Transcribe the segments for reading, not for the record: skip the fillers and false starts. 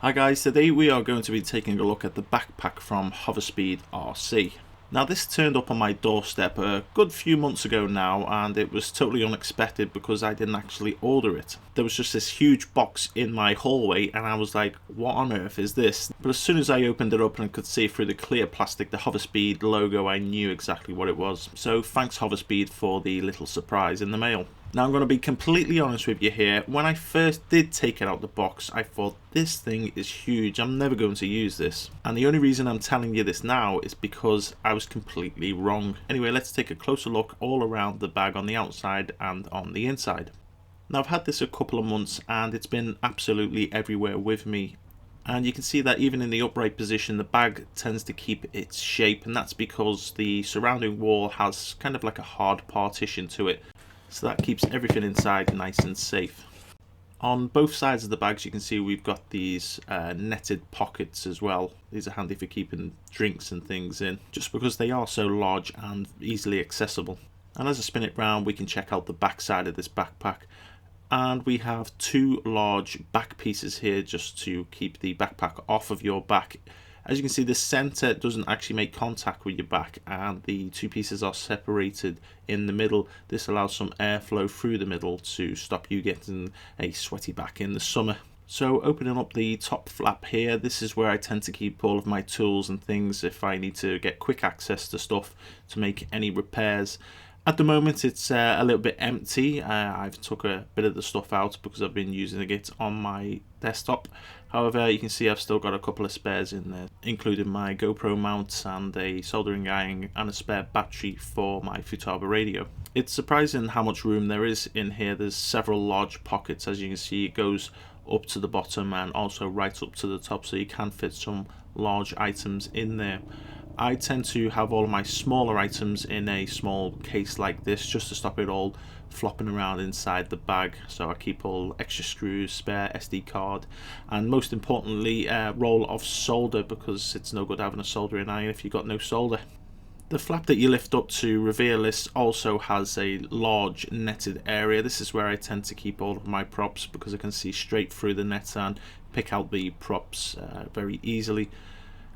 Hi guys, today we are going to be taking a look at the backpack from HoverSpeed RC. Now this turned up on my doorstep a good few months ago now, and it was totally unexpected because I didn't actually order it. There was just this huge box in my hallway and I was like, what on earth is this? But as soon as I opened it up and could see through the clear plastic the HoverSpeed logo, I knew exactly what it was. So thanks HoverSpeed for the little surprise in the mail. Now I'm going to be completely honest with you here. When I first did take it out the box, I thought this thing is huge, I'm never going to use this. And the only reason I'm telling you this now is because I was completely wrong. Anyway, let's take a closer look all around the bag on the outside and on the inside. Now I've had this a couple of months and it's been absolutely everywhere with me. And you can see that even in the upright position, the bag tends to keep its shape, and that's because the surrounding wall has kind of like a hard partition to it. So that keeps everything inside nice and safe. On both sides of the bags you can see we've got these netted pockets as well. These are handy for keeping drinks and things in, just because they are so large and easily accessible. And as I spin it round we can check out the back side of this backpack. And we have two large back pieces here just to keep the backpack off of your back. As you can see, the center doesn't actually make contact with your back and the two pieces are separated in the middle. This allows some airflow through the middle to stop you getting a sweaty back in the summer. So opening up the top flap here, this is where I tend to keep all of my tools and things if I need to get quick access to stuff to make any repairs. At the moment it's a little bit empty. I've took a bit of the stuff out because I've been using it on my desktop. However, you can see I've still got a couple of spares in there, including my GoPro mount and a soldering iron and a spare battery for my Futaba radio. It's surprising how much room there is in here. There's several large pockets. As you can see, it goes up to the bottom and also right up to the top, so you can fit some large items in there. I tend to have all of my smaller items in a small case like this just to stop it all flopping around inside the bag. So I keep all extra screws, spare SD card, and most importantly a roll of solder, because it's no good having a soldering iron if you've got no solder. The flap that you lift up to reveal this also has a large netted area. This is where I tend to keep all of my props because I can see straight through the net and pick out the props very easily.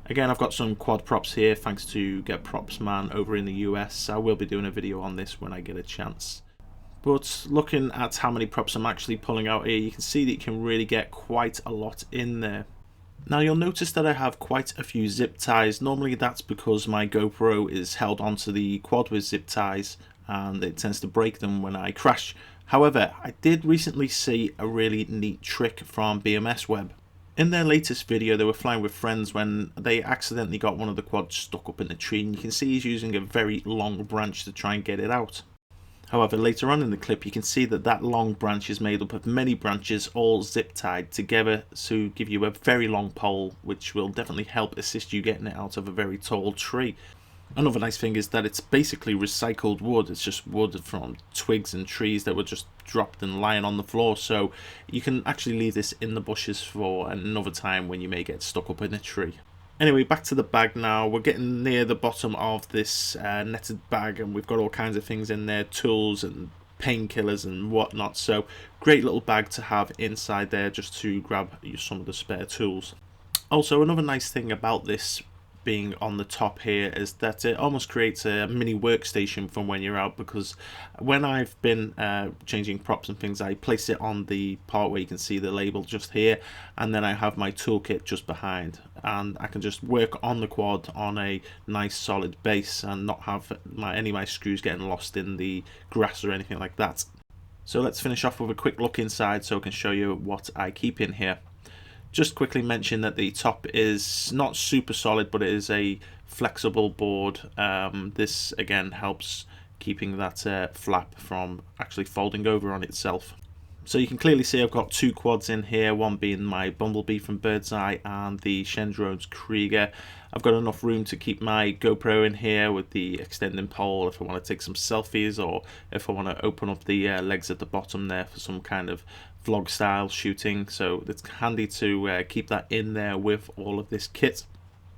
Again, I've got some quad props here thanks to Get Props Man over in the US. I will be doing a video on this when I get a chance. But looking at how many props I'm actually pulling out here, you can see that you can really get quite a lot in there. Now you'll notice that I have quite a few zip ties. Normally that's because my GoPro is held onto the quad with zip ties and it tends to break them when I crash. However, I did recently see a really neat trick from BMS Web. In their latest video they were flying with friends when they accidentally got one of the quads stuck up in a tree, and you can see he's using a very long branch to try and get it out. However, later on in the clip you can see that that long branch is made up of many branches all zip tied together to give you a very long pole, which will definitely help assist you getting it out of a very tall tree. Another nice thing is that it's basically recycled wood. It's just wood from twigs and trees that were just dropped and lying on the floor, so you can actually leave this in the bushes for another time when you may get stuck up in a tree. Anyway, back to the bag now. We're getting near the bottom of this netted bag and we've got all kinds of things in there, tools and painkillers and whatnot, so great little bag to have inside there just to grab some of the spare tools. Also, another nice thing about this being on the top here is that it almost creates a mini workstation from when you're out, because when I've been changing props and things, I place it on the part where you can see the label just here, and then I have my toolkit just behind, and I can just work on the quad on a nice solid base and not have any of my screws getting lost in the grass or anything like that. So let's finish off with a quick look inside so I can show you what I keep in here. Just quickly mention that the top is not super solid, but it is a flexible board. This again helps keeping that flap from actually folding over on itself. So you can clearly see I've got two quads in here, one being my Bumblebee from Birdseye and the Shendrone's Krieger. I've got enough room to keep my GoPro in here with the extending pole if I want to take some selfies, or if I want to open up the legs at the bottom there for some kind of vlog style shooting. So it's handy to keep that in there with all of this kit.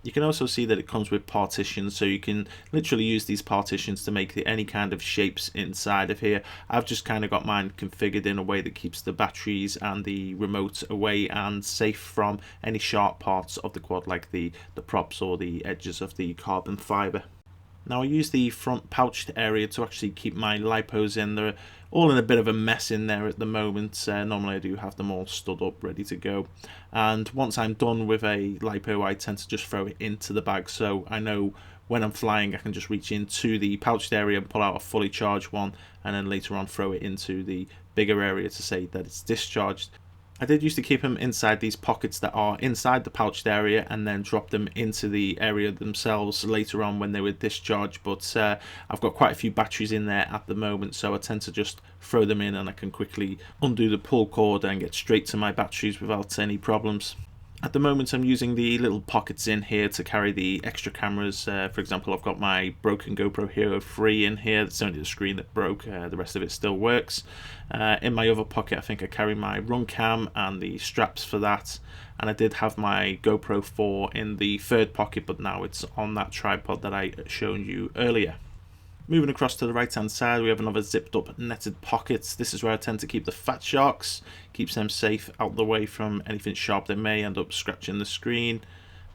You can also see that it comes with partitions, so you can literally use these partitions to make any kind of shapes inside of here. I've just kind of got mine configured in a way that keeps the batteries and the remote away and safe from any sharp parts of the quad, like the props or the edges of the carbon fibre. Now I use the front pouched area to actually keep my lipos in. They're all in a bit of a mess in there at the moment. Normally I do have them all stood up ready to go, and once I'm done with a lipo I tend to just throw it into the bag, so I know when I'm flying I can just reach into the pouched area and pull out a fully charged one, and then later on throw it into the bigger area to say that it's discharged. I did used to keep them inside these pockets that are inside the pouched area and then drop them into the area themselves later on when they were discharged, but I've got quite a few batteries in there at the moment, so I tend to just throw them in and I can quickly undo the pull cord and get straight to my batteries without any problems. At the moment I'm using the little pockets in here to carry the extra cameras. For example, I've got my broken GoPro Hero 3 in here. It's only the screen that broke, the rest of it still works. In my other pocket I think I carry my run cam and the straps for that, and I did have my GoPro 4 in the third pocket, but now it's on that tripod that I showed you earlier. Moving across to the right hand side, we have another zipped up netted pocket. This is where I tend to keep the fat sharks, keeps them safe out the way from anything sharp that may end up scratching the screen.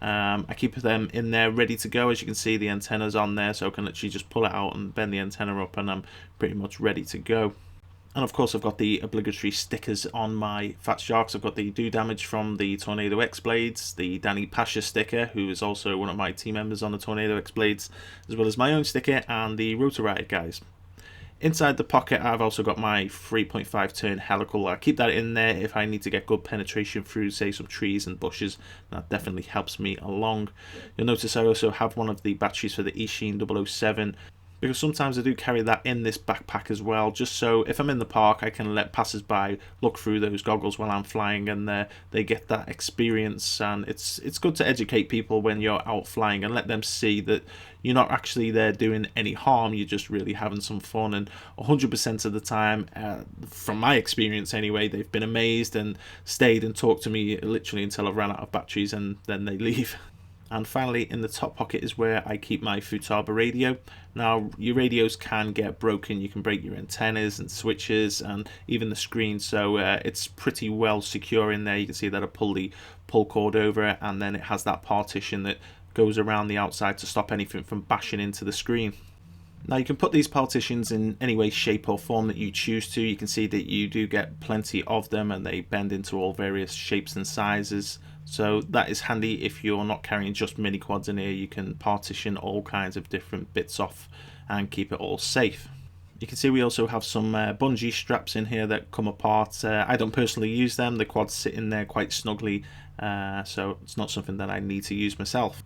I keep them in there ready to go. As you can see, the antenna's on there, so I can literally just pull it out and bend the antenna up and I'm pretty much ready to go. And of course I've got the obligatory stickers on my Fat Sharks. I've got the Do Damage from the Tornado X Blades, the Danny Pasha sticker, who is also one of my team members on the Tornado X Blades, as well as my own sticker, and the Rotor Riot guys. Inside the pocket I've also got my 3.5 turn helical. I keep that in there if I need to get good penetration through, say, some trees and bushes. That definitely helps me along. You'll notice I also have one of the batteries for the Eachine 007, because sometimes I do carry that in this backpack as well, just so if I'm in the park I can let passers-by look through those goggles while I'm flying, and they get that experience. And it's good to educate people when you're out flying and let them see that you're not actually there doing any harm, you're just really having some fun. And 100% of the time, from my experience anyway, they've been amazed and stayed and talked to me literally until I've run out of batteries, and then they leave. And finally, in the top pocket is where I keep my Futaba radio. Now, your radios can get broken. You can break your antennas and switches and even the screen, so it's pretty well secure in there. You can see that I pull the pull cord over it, and then it has that partition that goes around the outside to stop anything from bashing into the screen. Now you can put these partitions in any way, shape or form that you choose to. You can see that you do get plenty of them and they bend into all various shapes and sizes. So that is handy if you're not carrying just mini quads in here. You can partition all kinds of different bits off and keep it all safe. You can see we also have some bungee straps in here that come apart. I don't personally use them. The quads sit in there quite snugly, so it's not something that I need to use myself.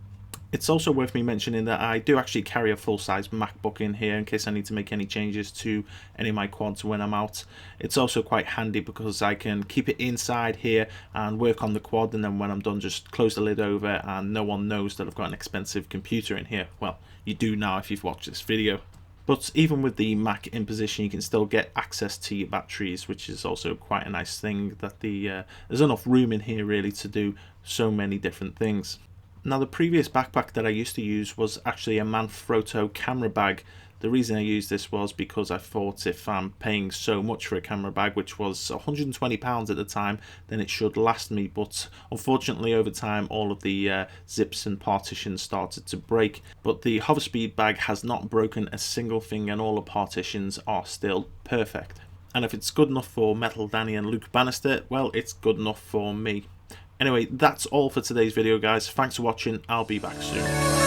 It's also worth me mentioning that I do actually carry a full-size MacBook in here in case I need to make any changes to any of my quads when I'm out. It's also quite handy because I can keep it inside here and work on the quad, and then when I'm done just close the lid over and no one knows that I've got an expensive computer in here. Well, you do now if you've watched this video. But even with the Mac in position, you can still get access to your batteries, which is also quite a nice thing, that there's enough room in here really to do so many different things. Now, the previous backpack that I used to use was actually a Manfrotto camera bag. The reason I used this was because I thought if I'm paying so much for a camera bag, which was £120 at the time, then it should last me. But unfortunately, over time, all of the zips and partitions started to break. But the HoverSpeed bag has not broken a single thing, and all the partitions are still perfect. And if it's good enough for Metal Danny and Luke Bannister, well, it's good enough for me. Anyway, that's all for today's video, guys. Thanks for watching. I'll be back soon.